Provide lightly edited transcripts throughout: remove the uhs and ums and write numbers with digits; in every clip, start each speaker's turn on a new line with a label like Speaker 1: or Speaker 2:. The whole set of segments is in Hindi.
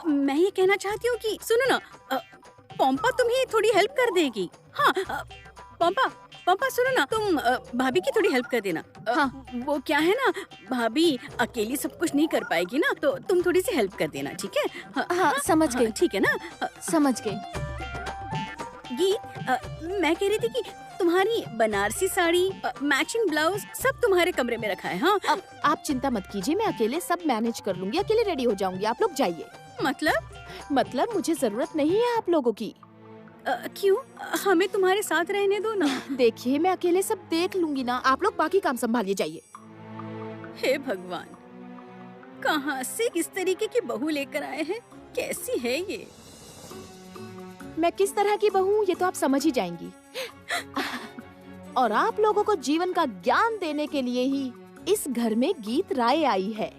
Speaker 1: मैं ये कहना चाहती हूँ कि सुनो ना, पॉम्पा तुम्हें थोड़ी हेल्प कर देगी। हाँ, पॉम्पा पॉम्पा सुनो ना, तुम भाभी की थोड़ी हेल्प कर देना।
Speaker 2: हाँ।
Speaker 1: वो क्या है ना, भाभी अकेली सब कुछ नहीं कर पाएगी ना, तो तुम थोड़ी सी हेल्प कर देना, ठीक है?
Speaker 2: हाँ, समझ गई।
Speaker 1: ठीक है ना?
Speaker 2: समझ गई।
Speaker 1: गीत, मैं कह रही थी कि तुम्हारी बनारसी साड़ी, मैचिंग ब्लाउज सब तुम्हारे कमरे में रखा है। हाँ,
Speaker 2: अब आप चिंता मत कीजिए, मैं अकेले सब मैनेज कर लूंगी, अकेले रेडी हो जाऊंगी। आप लोग जाइए। मतलब मुझे जरूरत नहीं है आप लोगों की।
Speaker 1: क्यों? हमें तुम्हारे साथ रहने दो ना।
Speaker 2: देखिए, मैं अकेले सब देख लूंगी ना, आप लोग बाकी काम संभालिए, जाइए।
Speaker 1: हे भगवान, कहाँ से किस तरीके की बहू लेकर आए हैं? कैसी है ये?
Speaker 2: मैं किस तरह की बहू हूँ ये तो आप समझ ही जाएंगी। और आप लोगों को जीवन का ज्ञान देने के लिए ही इस घर में गीत राय आई है।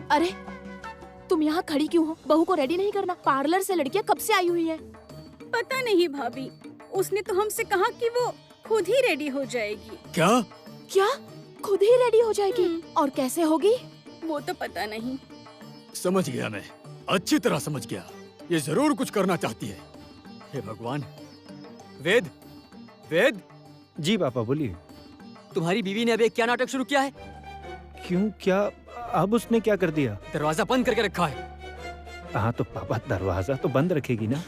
Speaker 2: अरे, तुम यहाँ खड़ी क्यों हो? बहू को रेडी नहीं करना? पार्लर से लड़कियाँ कब से आई हुई हैं?
Speaker 1: पता नहीं भाभी, उसने तो हमसे कहा कि वो खुद ही रेडी हो जाएगी।
Speaker 3: क्या?
Speaker 2: क्या? खुद ही रेडी हो जाएगी? और कैसे होगी?
Speaker 1: वो तो पता नहीं।
Speaker 3: समझ गया मैं, अच्छी तरह समझ गया। ये जरूर कुछ करना चाहती है। हे भगवान।
Speaker 4: वेद, वेद।
Speaker 5: जी पापा बोलिए।
Speaker 4: तुम्हारी बीवी ने अभी क्या नाटक शुरू किया है?
Speaker 5: क्यों, क्या अब उसने क्या कर दिया?
Speaker 4: दरवाजा बंद करके रखा है।
Speaker 5: हाँ तो पापा दरवाजा तो बंद रखेगी ना।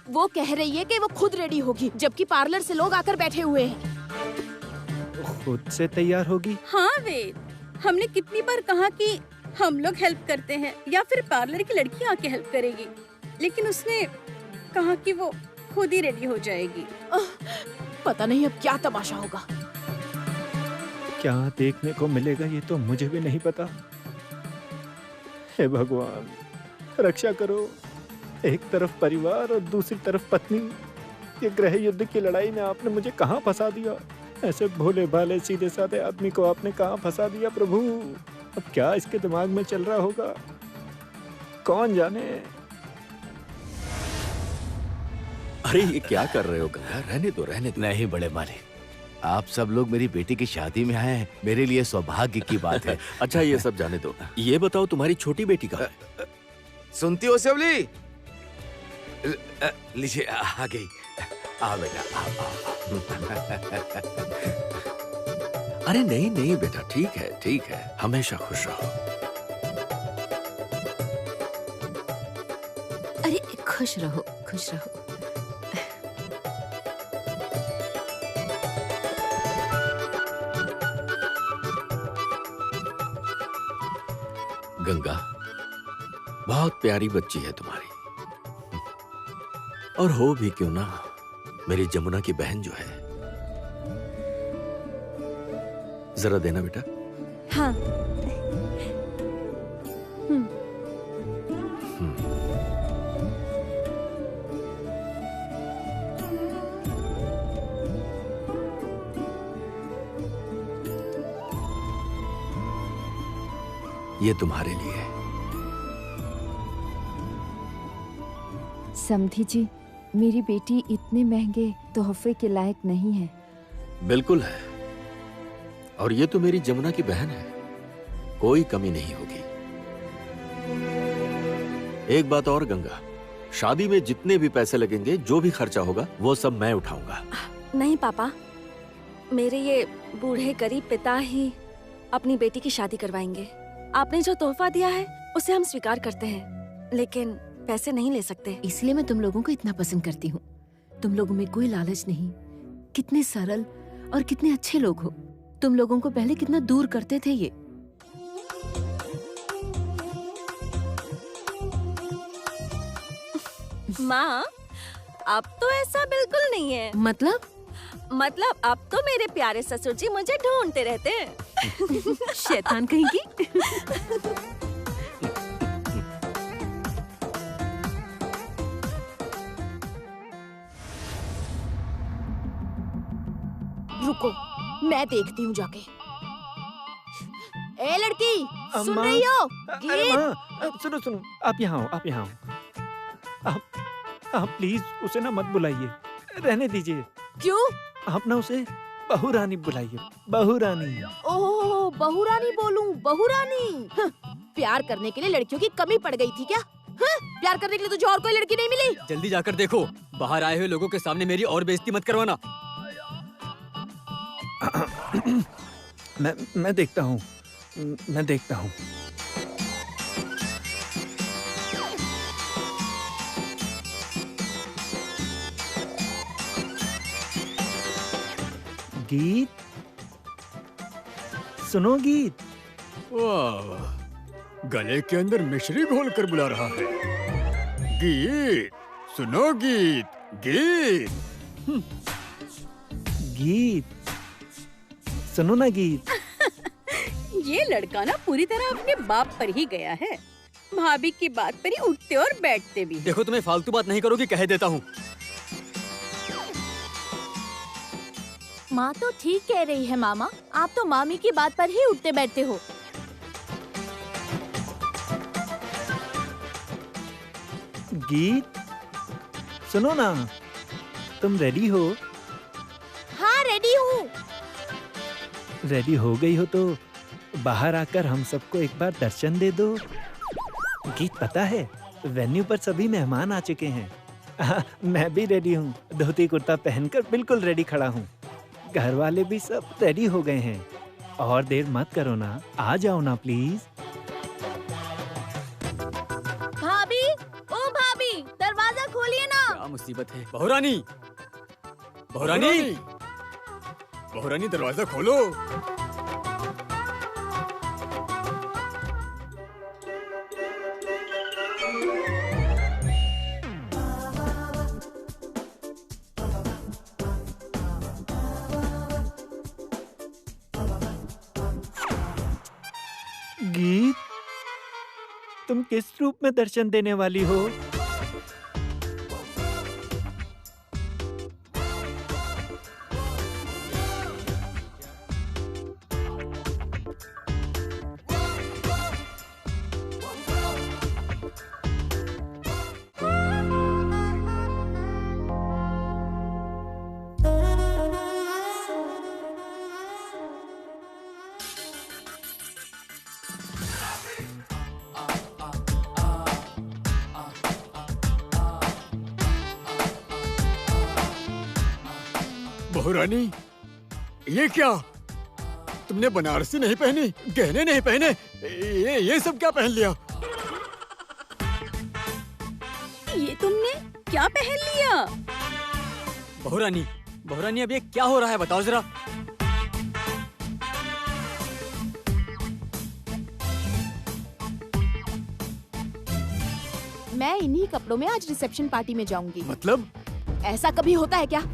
Speaker 2: वो कह रही है कि वो खुद रेडी होगी, जबकि पार्लर से लोग आकर बैठे हुए हैं।
Speaker 5: खुद से तैयार होगी?
Speaker 1: हाँ वेद, हमने कितनी बार कहा कि हम लोग हेल्प करते हैं या फिर पार्लर की लड़की आके हेल्प करेगी, लेकिन उसने कहा कि वो खुद ही रेडी हो जाएगी।
Speaker 2: पता नहीं अब क्या तमाशा होगा।
Speaker 5: क्या देखने को मिलेगा ये तो मुझे भी नहीं पता। हे भगवान, रक्षा करो। एक तरफ परिवार और दूसरी तरफ पत्नी। ये गृह युद्ध की लड़ाई में आपने मुझे कहाँ फंसा दिया? ऐसे भोले भाले सीधे साधे आदमी को आपने कहाँ फंसा दिया प्रभु? अब क्या इसके दिमाग में चल रहा होगा, कौन जाने।
Speaker 6: अरे ये क्या कर रहे हो गंगा? रहने दो, रहने दो।
Speaker 7: नहीं बड़े मालिक, आप सब लोग मेरी बेटी की शादी में आए हैं, मेरे लिए सौभाग्य की बात है।
Speaker 6: अच्छा ये सब जाने दो, ये बताओ तुम्हारी छोटी बेटी कहाँ है?
Speaker 7: सुनती हो शिवली? लीजिए, आ गई। आओ बेटा, आओ।
Speaker 6: अरे नहीं नहीं बेटा, ठीक है ठीक है, हमेशा खुश रहो।
Speaker 8: अरे खुश रहो, खुश रहो।
Speaker 6: गंगा बहुत प्यारी बच्ची है तुम्हारी, और हो भी क्यों ना मेरी जमुना की बहन जो है। जरा देना बेटा।
Speaker 8: हाँ।
Speaker 6: ये तुम्हारे लिए है।
Speaker 9: समधी जी, मेरी बेटी इतने महंगे तोहफे के लायक नहीं है।
Speaker 6: बिल्कुल है, और ये तो मेरी जमुना की बहन है, कोई कमी नहीं होगी। एक बात और गंगा, शादी में जितने भी पैसे लगेंगे, जो भी खर्चा होगा, वो सब मैं उठाऊंगा।
Speaker 8: नहीं पापा, मेरे ये बूढ़े गरीब पिता ही अपनी बेटी की शादी करवाएंगे। आपने जो तोहफा दिया है उसे हम स्वीकार करते हैं, लेकिन पैसे नहीं ले सकते।
Speaker 9: इसलिए मैं तुम लोगों को इतना पसंद करती हूँ। तुम लोगों में कोई लालच नहीं, कितने सरल और कितने अच्छे लोग हो। तुम लोगों को पहले कितना दूर करते थे ये।
Speaker 8: माँ, अब तो ऐसा बिल्कुल नहीं है। मतलब अब तो मेरे प्यारे ससुर जी मुझे ढूंढते रहते हैं।
Speaker 9: शैतान कहीं की।
Speaker 2: रुको, मैं देखती हूँ जाके। ए लड़की, सुन
Speaker 5: अम्मा।
Speaker 2: रही हो?
Speaker 5: अरे
Speaker 2: गीत।
Speaker 5: माँ, सुनो सुनो, आप यहाँ आओ, आप यहाँ आओ। आप प्लीज उसे ना मत बुलाइए, रहने दीजिए।
Speaker 2: क्यों?
Speaker 5: आप ना उसे बहू रानी बुलाइए, बहू रानी।
Speaker 2: ओह, बहू रानी बोलूं? बहू रानी? प्यार करने के लिए लड़कियों की कमी पड़ गई थी क्या? प्यार करने के लिए तुझे और कोई लड़की नहीं मिली?
Speaker 4: जल्दी जाकर देखो, बाहर आए हुए लोगों के सामने मेरी और बेइज्जती मत करवाना।
Speaker 5: मैं देखता हूँ, मैं देखता हूँ। गीत, सुनो गीत।
Speaker 3: वाह, गले के अंदर मिश्री घोल कर बुला रहा है। गीत, सुनो गीत, गीत।
Speaker 5: गीत, सुनो ना गीत।
Speaker 1: ये लड़का ना पूरी तरह अपने बाप पर ही गया है। भाभी की बात पर ही उठते और बैठते भी।
Speaker 4: देखो, तुम्हें फालतू बात नहीं करोगी, कह देता हूँ।
Speaker 2: माँ तो ठीक कह रही है मामा, आप तो मामी की बात पर ही उठते बैठते हो।
Speaker 5: गीत, सुनो ना, तुम रेडी हो?
Speaker 2: हाँ, रेडी हूँ।
Speaker 5: रेडी हो गई हो तो बाहर आकर हम सबको एक बार दर्शन दे दो। गीत, पता है वेन्यू पर सभी मेहमान आ चुके हैं। मैं भी रेडी हूँ, धोती कुर्ता पहनकर बिल्कुल रेडी खड़ा हूँ। घर वाले भी सब रेडी हो गए हैं। और देर मत करो ना, आ जाओ ना प्लीज।
Speaker 2: भाभी, ओ भाभी, दरवाजा खोलिए ना।
Speaker 4: क्या मुसीबत है? बहुरानी, बहुरानी,
Speaker 3: बहुरानी, दरवाजा खोलो।
Speaker 5: गीत, तुम किस रूप में दर्शन देने वाली हो?
Speaker 3: बहुरानी, ये क्या? तुमने बनारसी नहीं पहनी, गहने नहीं पहने, ये सब क्या पहन लिया?
Speaker 1: ये तुमने क्या पहन लिया?
Speaker 4: बहुरानी, बहुरानी, अब ये क्या हो रहा है, बताओ जरा।
Speaker 2: मैं इन्हीं कपड़ों में आज रिसेप्शन पार्टी में जाऊंगी।
Speaker 3: मतलब?
Speaker 2: ऐसा कभी होता है क्या?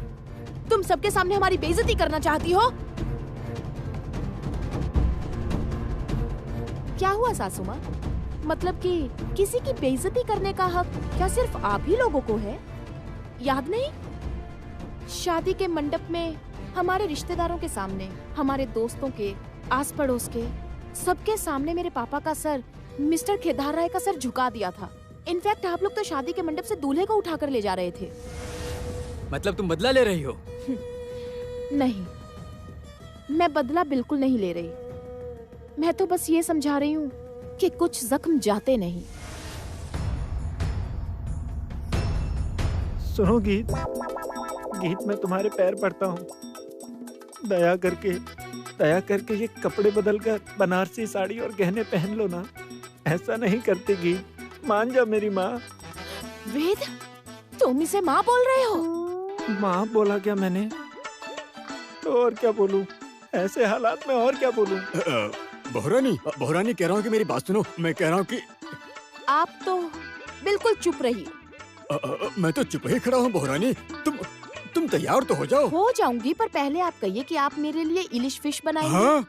Speaker 2: तुम सबके सामने हमारी बेइज्जती करना चाहती हो? क्या हुआ सासू माँ? मतलब कि किसी की बेइज्जती करने का हक क्या सिर्फ आप ही लोगों को है? याद नहीं? शादी के मंडप में हमारे रिश्तेदारों के सामने, हमारे दोस्तों के, आस पड़ोस के, सबके सामने मेरे पापा का सर, मिस्टर केदार राय का सर झुका दिया था। इनफैक्ट आप लोग तो शादी के मंडप से दूल्हे को उठाकर ले जा रहे थे।
Speaker 4: मतलब तुम बदला ले रही हो?
Speaker 2: नहीं, मैं बदला बिल्कुल नहीं ले रही। मैं तो बस ये समझा रही हूँ कि कुछ जख्म जाते नहीं।
Speaker 5: सुनो गीत, गीत, मैं तुम्हारे पैर पड़ता हूँ, दया करके ये कपड़े बदलकर बनारसी साड़ी और गहने पहन लो ना। ऐसा नहीं करते गीत, मान जा मेरी माँ।
Speaker 2: वेद, तुम इसे माँ बोल रहे हो?
Speaker 5: माँ बोला क्या मैंने? तो और क्या बोलूं? ऐसे हालात में और क्या बोलूं?
Speaker 3: बहुरानी कह रहा हूँ कि मेरी बात सुनो। मैं कह रहा हूँ कि
Speaker 2: आप तो बिल्कुल चुप रहिए।
Speaker 3: मैं तो चुप ही खड़ा हूँ बहुरानी। तुम तैयार तो हो जाओ।
Speaker 2: हो जाऊंगी, पर पहले आप कहिए कि आप मेरे लिए इलिश फिश बनाएंगे।
Speaker 3: हाँ?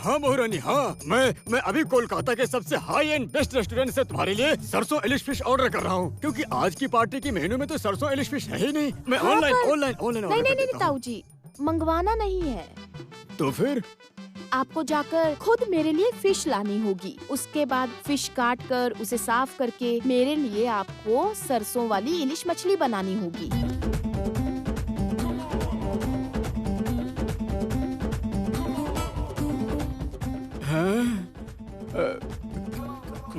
Speaker 3: हाँ बहुरानी, हाँ मैं अभी कोलकाता के सबसे हाई एंड बेस्ट रेस्टोरेंट से तुम्हारे लिए सरसों इलिश फिश ऑर्डर कर रहा हूँ, क्योंकि आज की पार्टी की मेन्यू में तो सरसों इलिश फिश है ही नहीं। मैं
Speaker 2: हाँ,
Speaker 3: ऑनलाइन
Speaker 2: पर-
Speaker 3: ऑनलाइन ऑनलाइन
Speaker 2: नहीं
Speaker 3: ऑर्डर
Speaker 2: नहीं
Speaker 3: कर
Speaker 2: नहीं
Speaker 3: देता हूँ।
Speaker 2: ताऊ जी, मंगवाना नहीं है।
Speaker 3: तो फिर
Speaker 2: आपको जाकर खुद मेरे लिए फिश लानी होगी। उसके बाद फिश काट कर उसे साफ करके मेरे लिए आपको सरसों वाली इलिश मछली बनानी होगी।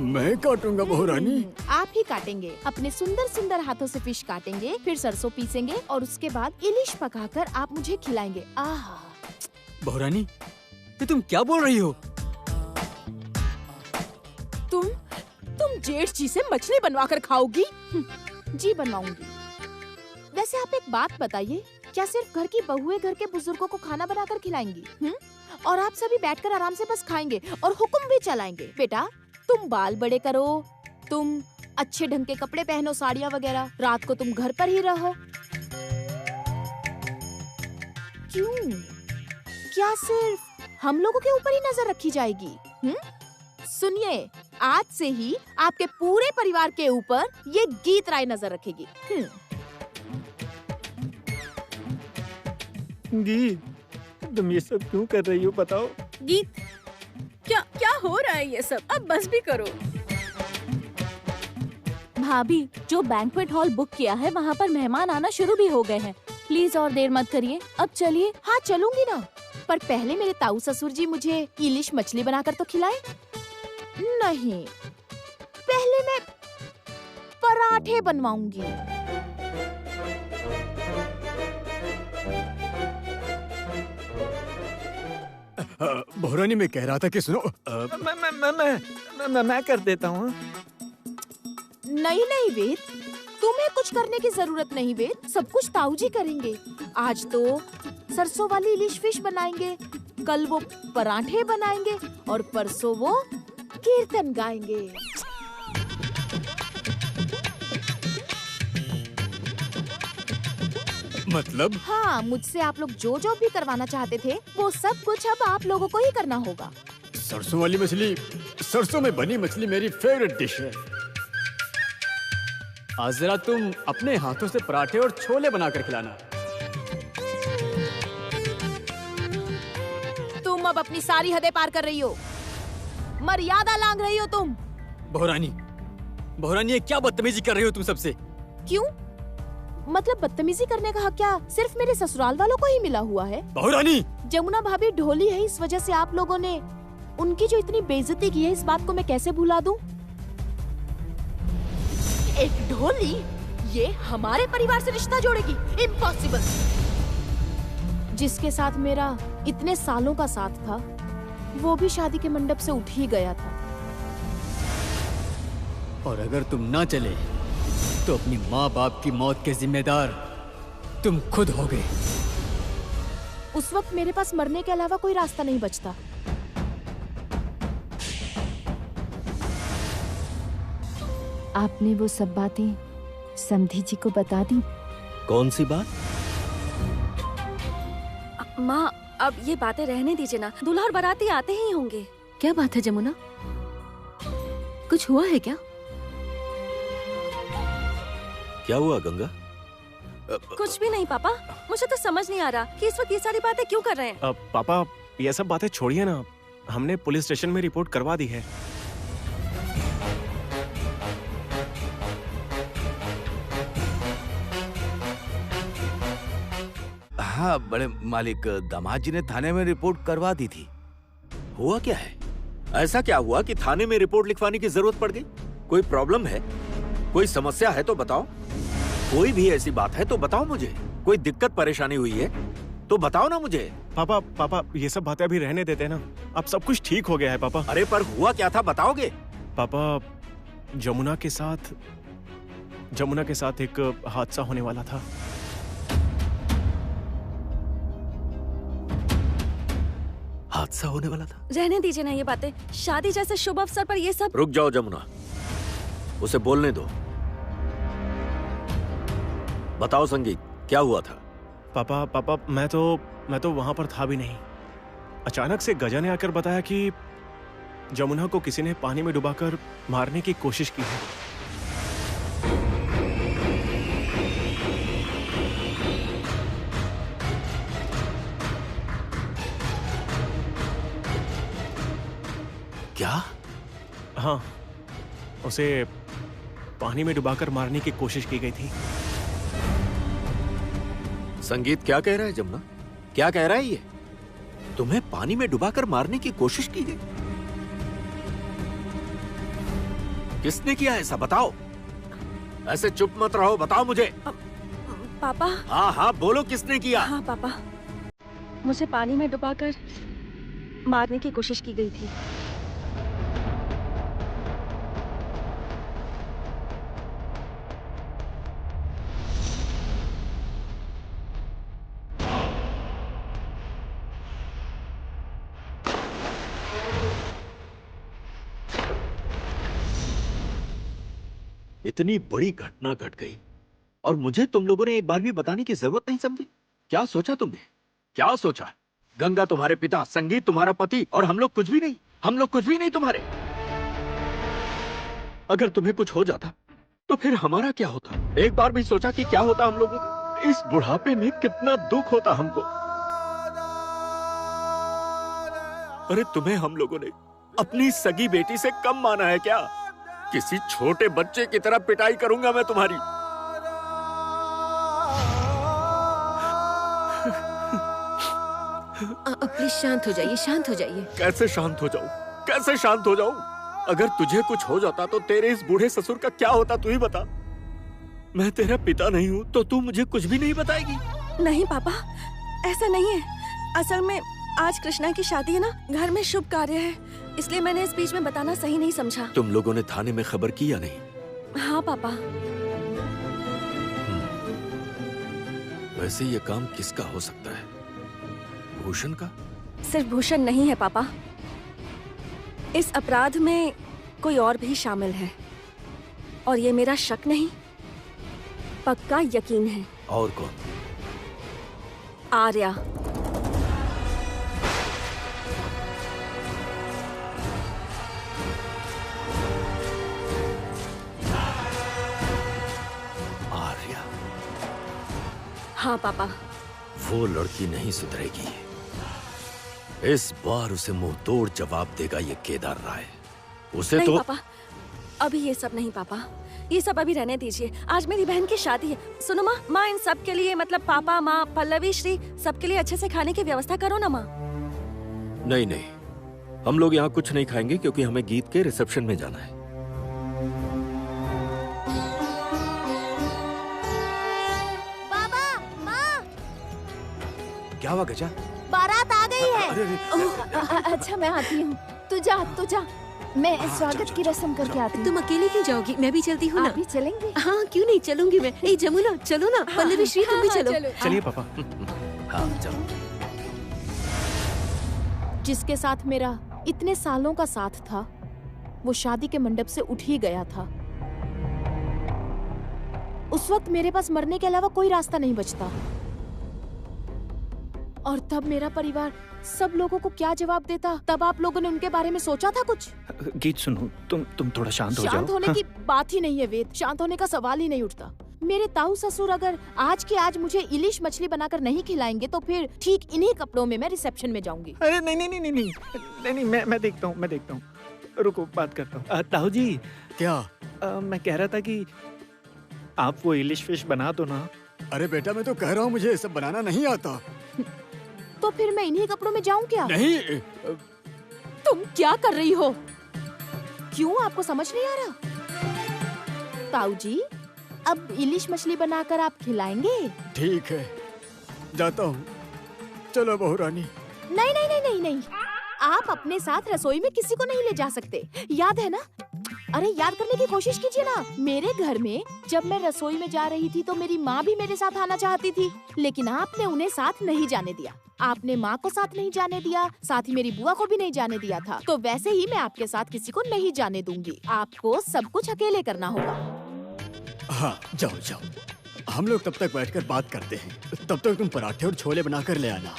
Speaker 3: मैं काटूंगा बहुरानी।
Speaker 2: आप ही काटेंगे, अपने सुंदर सुंदर हाथों से फिश काटेंगे, फिर सरसों पीसेंगे और उसके बाद इलिश पकाकर आप मुझे खिलाएंगे। आहा।
Speaker 4: बहुरानी, ये तुम क्या बोल रही हो?
Speaker 2: तुम जेठ जी से मछली बनवा कर खाओगी? जी बनवाऊंगी। वैसे आप एक बात बताइए, क्या सिर्फ घर की बहुएं घर के बुजुर्गों को खाना बनाकर खिलाएंगी? और आप सभी बैठकर आराम से बस खाएंगे और हुक्म भी चलाएंगे? बेटा, तुम बाल बड़े करो, तुम अच्छे ढंग के कपड़े पहनो, साड़ियाँ वगैरह, रात को तुम घर पर ही रहो। क्यों? क्या सिर्फ हम लोगों के ऊपर ही नजर रखी जाएगी? सुनिए, आज से ही आपके पूरे परिवार के ऊपर ये गीत राय नजर रखेगी।
Speaker 5: गीत, तुम ये सब क्यों कर रही हो बताओ?
Speaker 1: गीत, क्या क्या हो रहा है ये सब? अब बस भी करो।
Speaker 10: भाभी, जो बैंक्वेट हॉल बुक किया है वहाँ पर मेहमान आना शुरू भी हो गए हैं। प्लीज और देर मत करिए, अब चलिए।
Speaker 2: हाँ चलूंगी ना, पर पहले मेरे ताऊ ससुर जी मुझे इलिश मछली बनाकर तो खिलाए। नहीं, पहले मैं पराठे बनवाऊंगी।
Speaker 3: बहुरानी, मैं कह रहा था कि सुनो,
Speaker 5: मैं कर देता हूँ।
Speaker 2: नहीं नहीं वेद, तुम्हें कुछ करने की जरूरत नहीं वेद, सब कुछ ताऊ जी करेंगे। आज तो सरसों वाली इलिश फिश बनाएंगे, कल वो पराठे बनाएंगे और परसों वो कीर्तन गाएंगे।
Speaker 3: मतलब?
Speaker 2: हाँ, मुझसे आप लोग जो जो भी करवाना चाहते थे वो सब कुछ अब आप लोगों को ही करना होगा।
Speaker 3: सरसों वाली मछली, सरसों में बनी मछली मेरी फेवरेट डिश है।
Speaker 4: आज जरा तुम अपने हाथों से पराठे और छोले बनाकर खिलाना।
Speaker 2: तुम अब अपनी सारी हदें पार कर रही हो, मर्यादा लांघ रही हो तुम।
Speaker 4: बहुरानी, बहुरानी, ये क्या बदतमीजी कर रही हो तुम सबसे?
Speaker 2: क्यों? मतलब बदतमीजी करने का हक क्या सिर्फ मेरे ससुराल वालों को ही मिला हुआ है?
Speaker 3: बहुरानी,
Speaker 2: जमुना भाभी ढोली है, इस वजह से आप लोगों ने उनकी जो इतनी बेइज्जती की है, इस बात को मैं कैसे भुला दूं? एक ढोली ये हमारे परिवार से रिश्ता जोड़ेगी? इम्पॉसिबल। जिसके साथ मेरा इतने सालों का साथ था, वो भी शादी के मंडप से उठ ही गया था।
Speaker 4: और अगर तुम ना चले तो अपनी माँ बाप की मौत के जिम्मेदार तुम खुद होगे।
Speaker 2: उस वक्त मेरे पास मरने के अलावा कोई रास्ता नहीं बचता।
Speaker 10: आपने वो सब बातें समधी जी को बता दी?
Speaker 6: कौन सी बात?
Speaker 8: माँ, अब ये बातें रहने दीजिए ना, दूल्हा और बाराती आते ही होंगे।
Speaker 9: क्या बात है जमुना, कुछ हुआ है क्या?
Speaker 6: क्या हुआ गंगा?
Speaker 8: कुछ भी नहीं पापा, मुझे तो समझ नहीं आ रहा कि इस वक्त ये सारी बातें क्यों कर रहे हैं।
Speaker 11: पापा, ये सब बातें छोड़िए ना, हमने पुलिस स्टेशन में रिपोर्ट करवा दी है।
Speaker 7: हाँ बड़े मालिक, दामाद जी ने थाने में रिपोर्ट करवा दी थी।
Speaker 6: हुआ क्या है? ऐसा क्या हुआ कि थाने में रिपोर्ट लिखवाने की जरूरत पड़ गई? कोई प्रॉब्लम है? कोई समस्या है तो बताओ। कोई भी ऐसी बात है तो बताओ मुझे। कोई दिक्कत परेशानी हुई है तो बताओ ना मुझे।
Speaker 11: पापा, ये सब बातें अभी रहने देते हैं ना, अब सब कुछ ठीक हो गया है पापा।
Speaker 6: अरे पर हुआ क्या था, बताओगे?
Speaker 11: पापा, जमुना के साथ एक हादसा होने वाला था।
Speaker 6: हादसा होने वाला था?
Speaker 8: रहने दीजिए ना ये बातें, शादी जैसे शुभ अवसर पर ये सब।
Speaker 6: रुक जाओ जमुना, उसे बोलने दो। बताओ संगीत, क्या हुआ था?
Speaker 11: पापा, मैं तो वहां पर था भी नहीं। अचानक से गजा ने आकर बताया कि जमुना को किसी ने पानी में डुबाकर मारने की कोशिश की है।
Speaker 6: क्या?
Speaker 11: हाँ, उसे पानी में डुबाकर मारने की कोशिश की गई थी।
Speaker 6: संगीत क्या कह रहा है जमुना? क्या कह रहा है ये? तुम्हें पानी में डुबाकर मारने की कोशिश की गई? किसने किया ऐसा बताओ। ऐसे चुप मत रहो, बताओ मुझे।
Speaker 8: पापा।
Speaker 6: हाँ हाँ बोलो, किसने किया?
Speaker 8: हाँ पापा, मुझे पानी में डुबाकर मारने की कोशिश की गई थी।
Speaker 6: इतनी बड़ी घटना घट गई और मुझे तुम लोगों ने एक बार भी बताने की जरूरत नहीं समझी। क्या सोचा तुमने? क्या सोचा? गंगा तुम्हारे पिता, संगीत तुम्हारा पति और हम लोग कुछ भी नहीं। हम लोग कुछ भी नहीं तुम्हारे। अगर तुम्हें कुछ हो जाता तो फिर हमारा क्या होता? एक बार भी सोचा कि क्या होता हम लोगों को? इस बुढ़ापे में कितना दुख होता हमको। अरे तुम्हें हम लोगों ने अपनी सगी बेटी से कम माना है क्या? किसी छोटे बच्चे की तरह पिटाई करूंगा मैं तुम्हारी।
Speaker 9: प्लीज शांत हो जाइए, शांत हो जाइए।
Speaker 6: कैसे शांत हो जाऊं? कैसे शांत हो जाऊं? अगर तुझे कुछ हो जाता तो तेरे इस बूढ़े ससुर का क्या होता, तू ही बता। मैं तेरा पिता नहीं हूं तो तू मुझे कुछ भी नहीं बताएगी?
Speaker 8: नहीं पापा, ऐसा नहीं है। असल में आज कृष्णा की शादी है ना, घर में शुभ कार्य है, इसलिए मैंने इस बीच में बताना सही नहीं समझा।
Speaker 6: तुम लोगों ने थाने में खबर की या नहीं?
Speaker 8: हाँ पापा।
Speaker 6: वैसे ये काम किसका हो सकता है? भूषण का?
Speaker 8: सिर्फ भूषण नहीं है पापा, इस अपराध में कोई और भी शामिल है और ये मेरा शक नहीं, पक्का यकीन है।
Speaker 6: और कौन?
Speaker 8: आर्या।
Speaker 6: आर्या?
Speaker 8: हाँ पापा।
Speaker 6: वो लड़की नहीं सुधरेगी। इस बार उसे मुंह तोड़ जवाब देगा ये केदार राय। उसे
Speaker 8: नहीं
Speaker 6: तो
Speaker 8: पापा, अभी ये सब नहीं पापा, ये सब अभी रहने दीजिए। आज मेरी बहन की शादी है। सुनो माँ, माँ इन सब के लिए, मतलब पापा, माँ, पल्लवी, श्री, सबके लिए अच्छे से खाने की व्यवस्था करो ना माँ।
Speaker 6: नहीं नहीं, हम लोग यहाँ कुछ नहीं खाएंगे क्योंकि हमें गीत के रिसेप्शन में जाना है।
Speaker 10: पापा, माँ,
Speaker 7: क्या हुआ गजा?
Speaker 10: बारात आ गई है। अच्छा मैं आती हूँ, तू जा, मैं स्वागत की रस्म करके आती हूँ।
Speaker 9: तुम अकेले क्यों जाओगी? मैं भी चलती हूँ ना।
Speaker 10: आप भी चलेंगे?
Speaker 9: हाँ क्यों नहीं, चलूंगी मैं। ए जमुना चलो ना। पल्लवी, श्री तुम भी चलो।
Speaker 11: चलिए पापा।
Speaker 6: हाँ चलो।
Speaker 2: जिसके साथ मेरा इतने सालों का साथ था, वो शादी के मंडप से उठ ही गया था। उस वक्त मेरे पास मरने के अलावा कोई रास्ता नहीं बचता। और तब मेरा परिवार सब लोगों को क्या जवाब देता? तब आप लोगों ने उनके बारे में सोचा था कुछ?
Speaker 5: गीत सुनो, तुम थोड़ा शांत हो जाओ।
Speaker 2: शांत होने की बात ही नहीं है वेद, शांत होने का सवाल ही नहीं उठता। मेरे ताऊ ससुर अगर आज के आज मुझे इलिश मछली बनाकर नहीं खिलाएंगे तो फिर ठीक इन्हीं कपड़ों में मैं रिसेप्शन में जाऊंगी।
Speaker 5: अरे नहीं, मैं देखता हूँ। रुको, बात करता हूँ। ताऊ जी।
Speaker 3: क्या?
Speaker 5: मैं कह रहा था कि आप वो इलिश फिश बना दो ना।
Speaker 3: अरे बेटा, मैं तो कह रहा हूँ मुझे ये सब बनाना नहीं आता।
Speaker 2: तो फिर मैं इन्हीं कपड़ों में जाऊं क्या?
Speaker 3: नहीं।
Speaker 2: तुम क्या कर रही हो? क्यों, आपको समझ नहीं आ रहा? ताऊ जी, अब इलिश मछली बनाकर आप खिलाएंगे?
Speaker 3: ठीक है, जाता हूँ। चलो बहू रानी।
Speaker 2: नहीं, आप अपने साथ रसोई में किसी को नहीं ले जा सकते, याद है ना? अरे याद करने की कोशिश कीजिए ना। मेरे घर में जब मैं रसोई में जा रही थी तो मेरी माँ भी मेरे साथ आना चाहती थी, लेकिन आपने उन्हें साथ नहीं जाने दिया। आपने माँ को साथ नहीं जाने दिया, साथ ही मेरी बुआ को भी नहीं जाने दिया था। तो वैसे ही मैं आपके साथ किसी को नहीं जाने दूंगी। आपको सब कुछ अकेले करना होगा।
Speaker 3: हाँ जाओ, हम लोग तब तक बैठकर बात करते हैं। तब तक तुम पराठे और छोले बनाकर ले आना।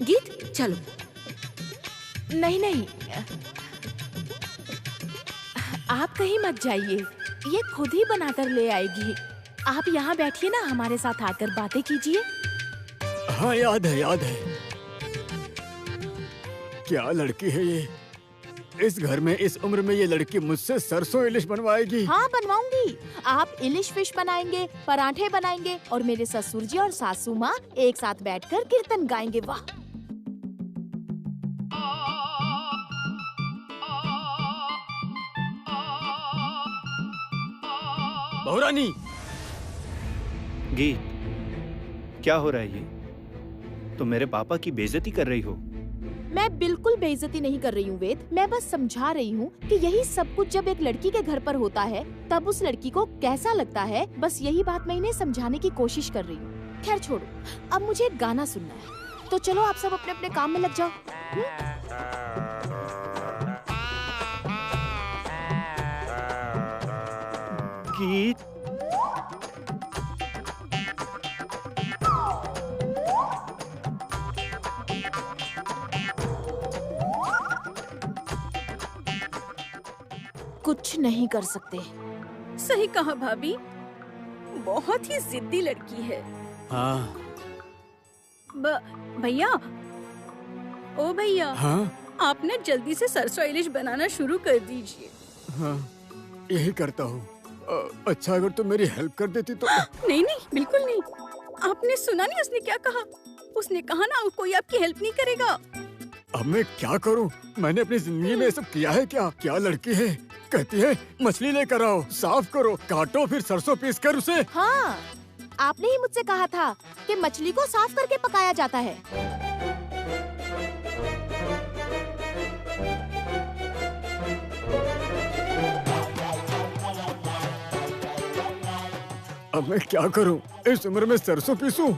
Speaker 9: गीत चलो।
Speaker 2: नहीं नहीं, आप कहीं मत जाइए, ये खुद ही बनाकर ले आएगी। आप यहाँ बैठिए ना, हमारे साथ आकर बातें कीजिए।
Speaker 3: हाँ याद है, याद है। क्या लड़की है ये? इस घर में इस उम्र में ये लड़की मुझसे सरसों इलिश बनवाएगी?
Speaker 2: हाँ बनवाऊंगी। आप इलिश फिश बनाएंगे, पराठे बनाएंगे और मेरे ससुर जी और सासू माँ एक साथ बैठकर कीर्तन गाएंगे। वाह!
Speaker 3: बहुरानी,
Speaker 5: गीत, क्या हो रहा है ये? तुम मेरे पापा की बेइज्जती कर रही हो।
Speaker 2: मैं बिल्कुल बेइज्जती नहीं कर रही हूँ वेद, मैं बस समझा रही हूँ कि यही सब कुछ जब एक लड़की के घर पर होता है तब उस लड़की को कैसा लगता है। बस यही बात मैं इन्हें समझाने की कोशिश कर रही हूँ। खैर छोड़ो, अब मुझे एक गाना सुनना है, तो चलो आप सब अपने अपने काम में लग जाओ।
Speaker 5: गीत,
Speaker 2: कुछ नहीं कर सकते।
Speaker 1: सही कहा भाभी, बहुत ही जिद्दी लड़की है।
Speaker 4: हाँ।
Speaker 1: भैया, ओ भैया,
Speaker 3: हाँ?
Speaker 1: आप ना जल्दी से सरसों इलिश बनाना शुरू कर दीजिए।
Speaker 3: हाँ, यही करता हूँ। अच्छा, अगर तुम मेरी हेल्प कर देती तो।
Speaker 1: नहीं नहीं, बिल्कुल नहीं। आपने सुना नहीं उसने क्या कहा? उसने कहा ना कोई आपकी हेल्प नहीं करेगा।
Speaker 3: अब मैं क्या करूं? मैंने अपनी जिंदगी में ये सब किया है क्या? क्या लड़की है, कहती है मछली लेकर आओ, साफ करो, काटो, फिर सरसों पीस कर उसे।
Speaker 2: हाँ, आपने ही मुझसे कहा था कि मछली को साफ करके पकाया जाता है।
Speaker 3: अब मैं क्या करूं? इस उम्र में सरसों पीसूं?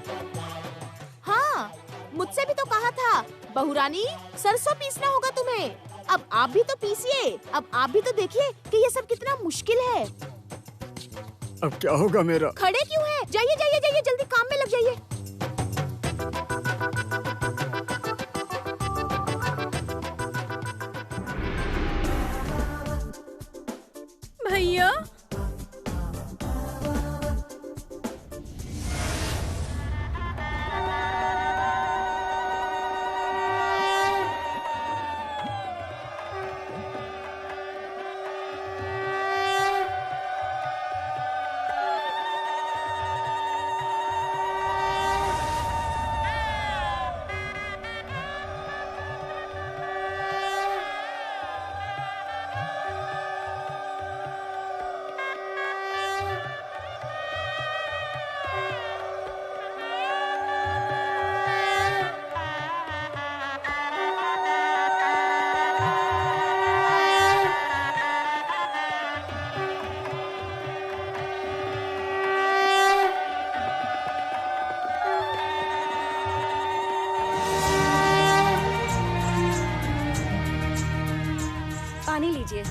Speaker 2: हाँ, मुझसे भी तो कहा था बहुरानी, सरसों पीसना होगा तुम्हें। अब आप भी तो पीसिए, अब आप भी तो देखिए कि ये सब कितना मुश्किल है।
Speaker 3: अब क्या होगा मेरा?
Speaker 2: खड़े क्यों हैं? जाइए जाइए जाइए, जल्दी काम में लग जाइए।
Speaker 1: भैया,
Speaker 8: पानी लीजिए।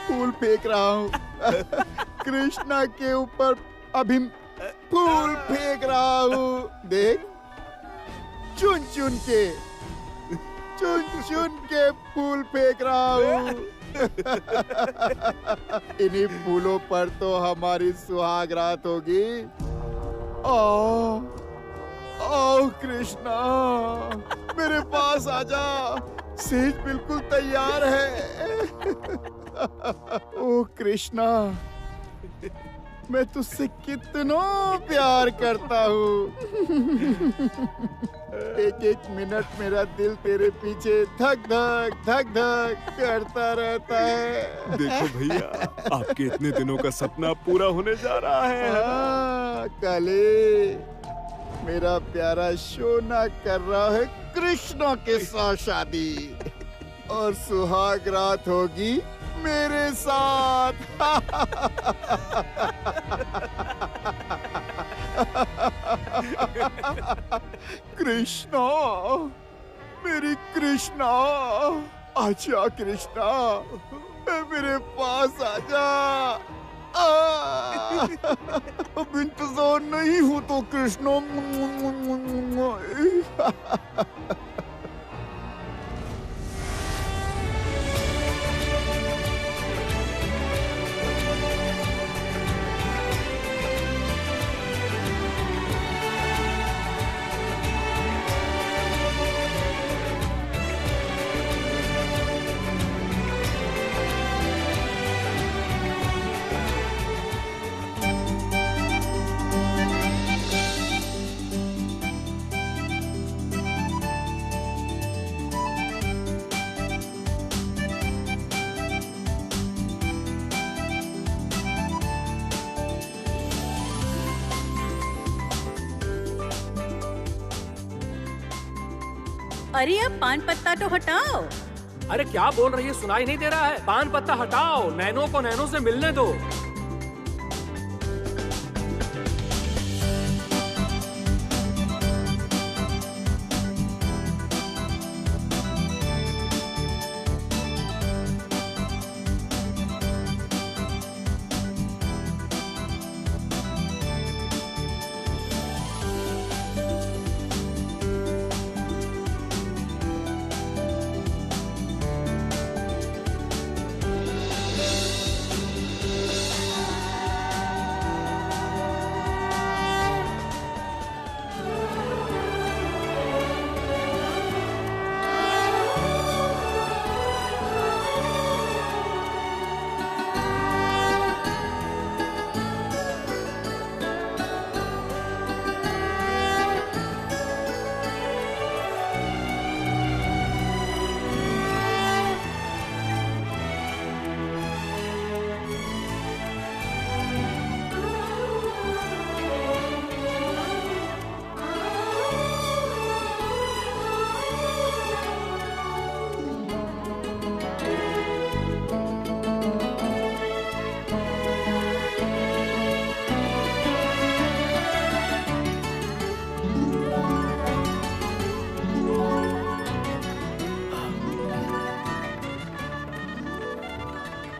Speaker 12: फूल फेंक रहा हूँ कृष्णा के ऊपर। अभी फूल फेंक रहा हूँ। देख, चुन चुन के फूल फेंक रहा हूँ। इन्हीं फूलों पर तो हमारी सुहाग रात होगी। ओ कृष्णा, मेरे पास आजा, सेज बिल्कुल तैयार है। ओ कृष्णा, मैं तुझसे कितना प्यार करता हूँ। एक एक मिनट मेरा दिल तेरे पीछे धक धक करता रहता है।
Speaker 11: देखो भैया, आपके इतने दिनों का सपना पूरा होने जा रहा है।
Speaker 12: हाँ, काले, मेरा प्यारा सोना कर रहा है कृष्णा के साथ शादी, और सुहाग रात होगी मेरे साथ। कृष्णा, मेरी कृष्णा, आजा कृष्णा, मेरे पास आजा। अब इंतजार नहीं हो तो कृष्णा।
Speaker 1: अरे अब पान पत्ता तो हटाओ।
Speaker 13: अरे क्या बोल रही है, सुनाई नहीं दे रहा है? पान पत्ता हटाओ, नैनो को नैनो से मिलने दो।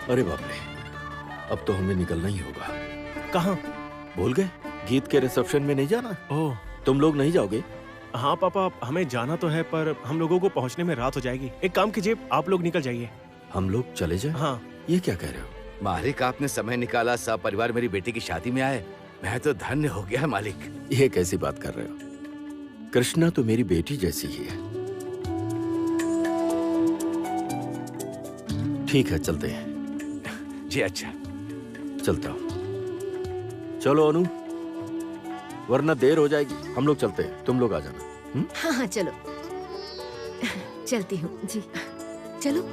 Speaker 6: अरे बाप रे, अब तो हमें निकलना ही होगा।
Speaker 11: कहाँ?
Speaker 6: भूल गए, गीत के रिसेप्शन में नहीं जाना?
Speaker 11: ओह,
Speaker 6: तुम लोग नहीं जाओगे?
Speaker 11: हाँ पापा, हमें जाना तो है, पर हम लोगों को पहुँचने में रात हो जाएगी। एक काम कीजिए, आप लोग निकल जाइए।
Speaker 6: हम लोग चले जाएं?
Speaker 11: हाँ।
Speaker 6: ये क्या कह रहे हो?
Speaker 7: मालिक, आपने समय निकाला, सब परिवार मेरी बेटी की शादी में आए। मैं तो धन्य हो गया मालिक।
Speaker 6: ये कैसी बात कर रहे हो? कृष्णा तो मेरी बेटी जैसी ही है। ठीक है, चलते हैं।
Speaker 7: जी अच्छा,
Speaker 6: चलता हूँ। चलो अनु, वरना देर हो जाएगी। हम लोग चलते हैं, तुम लोग आ जाना।
Speaker 9: हाँ हाँ चलो, चलती हूँ जी। चलो।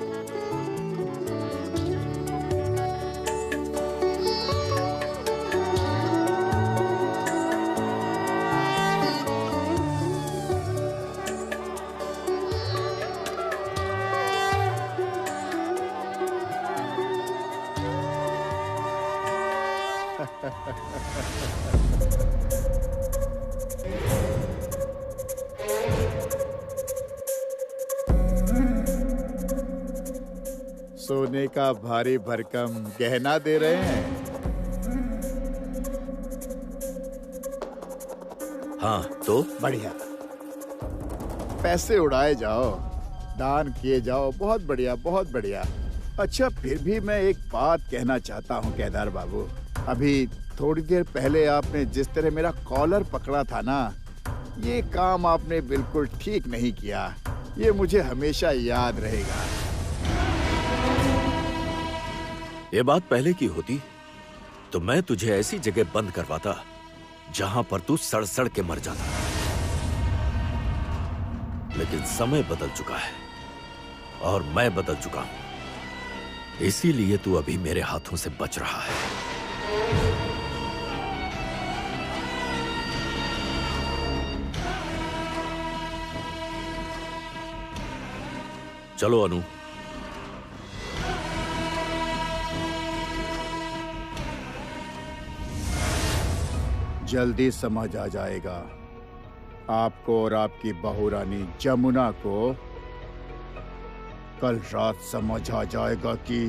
Speaker 12: सोने का भारी भरकम गहना दे रहे हैं।
Speaker 6: हाँ तो
Speaker 12: बढ़िया, पैसे उड़ाए जाओ, दान किए जाओ, बहुत बढ़िया बहुत बढ़िया। अच्छा, फिर भी मैं एक बात कहना चाहता हूँ केदार बाबू। अभी थोड़ी देर पहले आपने जिस तरह मेरा कॉलर पकड़ा था ना, ये काम आपने बिल्कुल ठीक नहीं किया। ये मुझे हमेशा याद रहेगा।
Speaker 6: ये बात पहले की होती तो मैं तुझे ऐसी जगह बंद करवाता जहां पर तू सड़ सड़ के मर जाता। लेकिन समय बदल चुका है और मैं बदल चुका हूं, इसीलिए तू अभी मेरे हाथों से बच रहा है। चलो अनु।
Speaker 12: जल्दी समझ आ जाएगा आपको और आपकी बहू रानी जमुना को। कल रात समझ आ जाएगा कि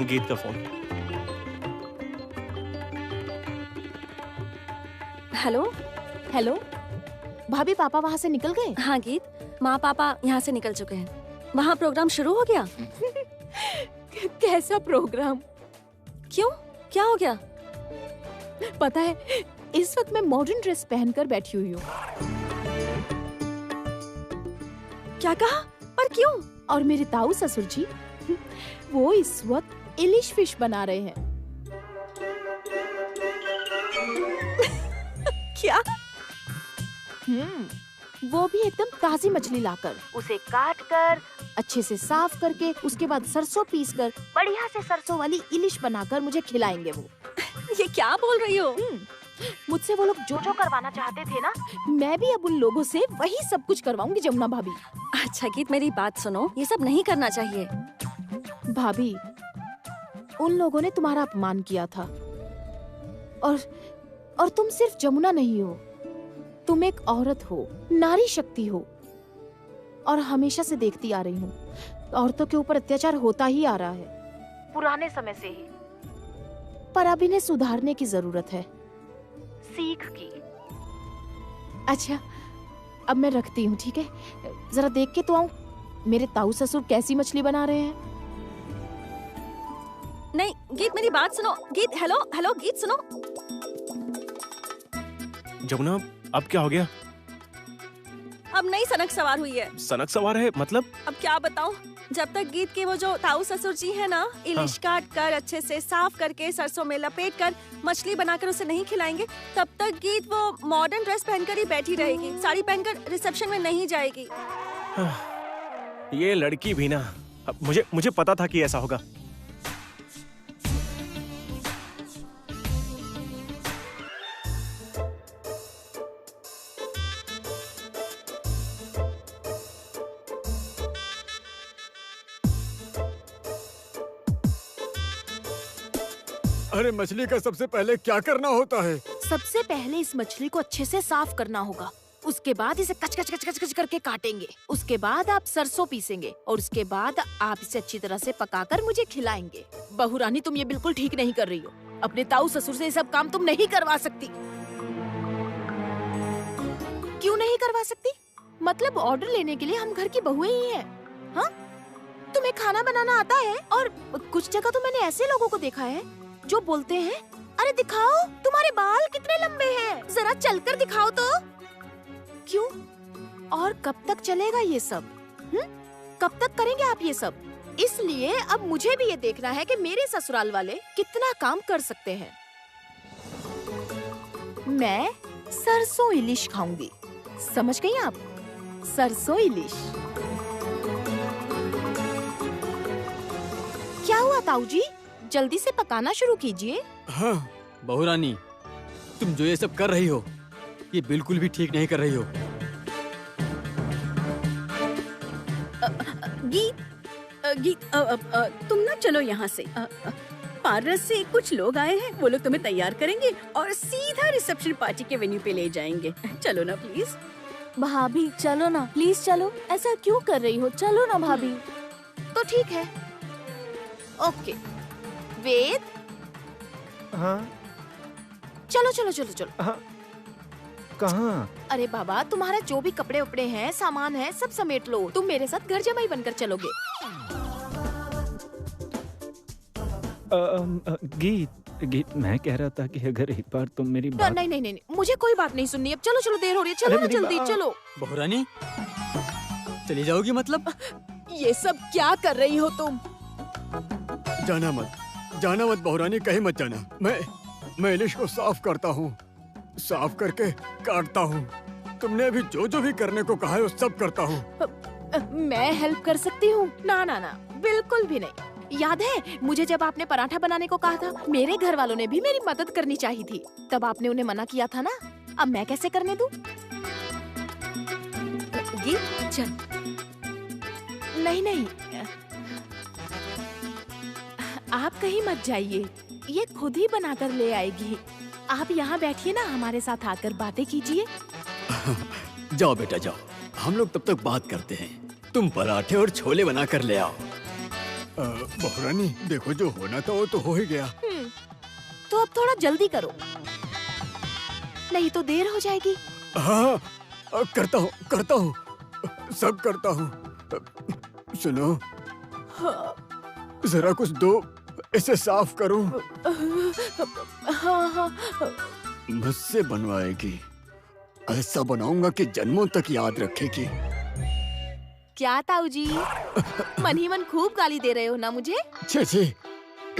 Speaker 11: गीत का फोन।
Speaker 8: हेलो।
Speaker 2: हेलो भाभी, पापा वहाँ से निकल गए?
Speaker 8: हाँ गीत, माँ पापा यहाँ से निकल चुके हैं। वहाँ प्रोग्राम शुरू हो गया?
Speaker 2: कैसा प्रोग्राम?
Speaker 8: क्यों, क्या हो गया?
Speaker 2: पता है, इस वक्त मैं मॉडर्न ड्रेस पहनकर बैठी हुई हूँ।
Speaker 8: क्या कहा? पर क्यों?
Speaker 2: और मेरे ताऊ ससुर जी वो इस वक्त इलिश फिश बना रहे हैं।
Speaker 8: क्या?
Speaker 2: वो भी एकदम ताजी मछली लाकर, उसे काट कर अच्छे से साफ करके, उसके बाद सरसों पीस कर बढ़िया से सरसों वाली इलिश बनाकर मुझे खिलाएंगे वो।
Speaker 8: ये क्या बोल रही हो?
Speaker 2: मुझसे वो लोग जो जो करवाना चाहते थे ना, मैं भी अब उन लोगों से वही सब कुछ करवाऊंगी जमुना भाभी।
Speaker 8: अच्छा गीत, मेरी बात सुनो, ये सब नहीं करना चाहिए।
Speaker 2: भाभी, उन लोगों ने तुम्हारा अपमान किया था और तुम सिर्फ जमुना नहीं हो, तुम एक औरत हो, नारी शक्ति हो। और हमेशा से देखती आ रही हूँ, औरतों के ऊपर अत्याचार होता ही आ रहा है पुराने समय से ही, पर अब इन्हें सुधारने की जरूरत है, सीख की। अच्छा, अब मैं रखती हूँ, ठीक है? जरा देख के तो आऊं मेरे ताऊ ससुर कैसी मछली बना रहे हैं।
Speaker 8: नहीं गीत, मेरी बात सुनो। गीत, हेलो हेलो गीत, सुनो।
Speaker 11: जमुना, अब क्या हो गया?
Speaker 8: अब नई सनक सवार हुई है।
Speaker 11: सनक सवार है मतलब?
Speaker 8: अब क्या बताऊं, जब तक गीत के वो जो ताऊ ससुर जी है ना, इलिश काट कर अच्छे से साफ करके सरसों में लपेट कर मछली बनाकर उसे नहीं खिलाएंगे, तब तक गीत वो मॉडर्न ड्रेस पहनकर ही बैठी रहेगी, साड़ी पहनकर रिसेप्शन में नहीं जाएगी।
Speaker 11: ये लड़की भी ना, मुझे पता था कि ऐसा होगा।
Speaker 3: अरे मछली का सबसे पहले क्या करना होता है?
Speaker 2: सबसे पहले इस मछली को अच्छे से साफ करना होगा। उसके बाद इसे कच कच कच कच कच करके काटेंगे। उसके बाद आप सरसों पीसेंगे और उसके बाद आप इसे अच्छी तरह से पकाकर मुझे खिलाएंगे। बहू रानी, तुम ये बिल्कुल ठीक नहीं कर रही हो। अपने ताऊ ससुर से ये सब काम तुम नहीं करवा सकती। क्यों नहीं करवा सकती? मतलब ऑर्डर लेने के लिए हम घर की बहुएं ही हैं। हाँ, तुम्हें खाना बनाना आता है? और कुछ जगह तो मैंने ऐसे लोगों को देखा है जो बोलते हैं, अरे दिखाओ तुम्हारे बाल कितने लंबे हैं, जरा चलकर दिखाओ तो। क्यों और कब तक चलेगा ये सब? कब तक करेंगे आप ये सब? इसलिए अब मुझे भी ये देखना है कि मेरे ससुराल वाले कितना काम कर सकते हैं। मैं सरसों इलिश खाऊंगी, समझ गई आप? सरसों इलिश। क्या हुआ ताऊ जी, जल्दी से पकाना शुरू कीजिए।
Speaker 4: हाँ बहू रानी, तुम जो ये सब कर रही हो ये बिल्कुल भी ठीक नहीं कर रही हो।
Speaker 1: गीत तुम ना चलो यहाँ से। पार्लर से कुछ लोग आए हैं, वो लोग तुम्हें तैयार करेंगे और सीधा रिसेप्शन पार्टी के वेन्यू पे ले जाएंगे। चलो ना प्लीज।
Speaker 10: भाभी चलो ना, प्लीज चलो। ऐसा क्यों कर रही हो? चलो ना भाभी।
Speaker 2: तो ठीक है, ओके। वेद,
Speaker 5: हाँ
Speaker 2: चलो चलो चलो चलो।
Speaker 5: हाँ, कहाँ?
Speaker 2: अरे बाबा, तुम्हारा जो भी कपड़े उपड़े हैं, सामान है, सब समेट लो। तुम मेरे साथ घर जमाई बनकर चलोगे।
Speaker 5: गीत, मैं कह रहा था कि अगर एक बार तुम मेरी बात...
Speaker 2: नहीं नहीं नहीं, मुझे कोई बात नहीं सुननी। अब चलो चलो, देर हो रही है। चलो ना जल्दी, चलो।
Speaker 4: बहू रानी, चली जाओगी मतलब?
Speaker 2: ये सब क्या कर रही हो तुम?
Speaker 3: जाना मत बहू रानी, कहीं मत जाना। मैं इलिश को साफ करता हूँ, साफ करके काटता हूँ। तुमने अभी जो जो भी करने को कहा है वो सब करता हूँ।
Speaker 2: मैं हेल्प कर सकती हूँ? ना ना ना, बिल्कुल भी नहीं। याद है मुझे जब आपने पराठा बनाने को कहा था, मेरे घर वालों ने भी मेरी मदद करनी चाहिए थी, तब आपने उन्हें मना किया था ना। अब मैं कैसे करने दूँ? चल। नहीं नहीं, आप कहीं मत जाइए, ये खुद ही बनाकर ले आएगी। आप यहाँ बैठिए ना, हमारे साथ आकर बातें कीजिए।
Speaker 4: जाओ बेटा जाओ, हम लोग तब तक बात करते हैं। तुम पराठे और छोले बना कर ले आओ।
Speaker 3: बहू रानी, देखो जो होना था वो तो हो ही गया।
Speaker 2: तो अब थोड़ा जल्दी करो, नहीं तो देर हो जाएगी।
Speaker 3: हाँ, करता हूँ, सब करता हूँ। सुनो, जरा कुछ दो, इसे साफ करूं।
Speaker 2: हाँ।
Speaker 3: मुझसे बनवाएगी, ऐसा बनाऊंगा कि जन्मों तक याद रखेगी।
Speaker 2: क्या ताऊ जी, मन ही मन खूब गाली दे रहे हो ना मुझे?
Speaker 3: छे,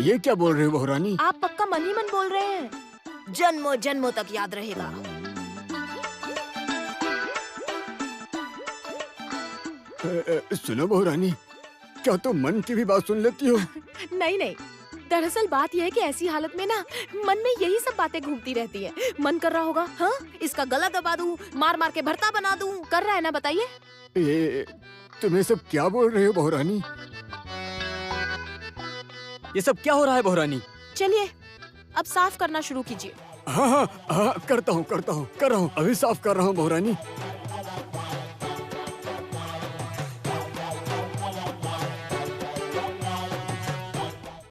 Speaker 3: ये क्या बोल रहे हो बहू रानी?
Speaker 2: आप पक्का मन ही मन बोल रहे हैं, जन्मों जन्मों तक याद रहेगा।
Speaker 3: सुनो बहू रानी, क्या तुम मन की भी बात सुन लेती हो?
Speaker 2: नहीं, दरअसल बात यह है कि ऐसी हालत में ना मन में यही सब बातें घूमती रहती है। मन कर रहा होगा, हाँ इसका गला दबा दूं, मार मार के भरता बना दूं। कर रहा है ना, बताइए।
Speaker 3: ये तुम्हें सब क्या बोल रहे हो बहू रानी?
Speaker 4: ये सब क्या हो रहा है बहू रानी?
Speaker 2: चलिए अब साफ करना शुरू कीजिए।
Speaker 3: हाँ, करता हूँ, कर रहा हूँ, अभी साफ कर रहा हूँ बहू रानी।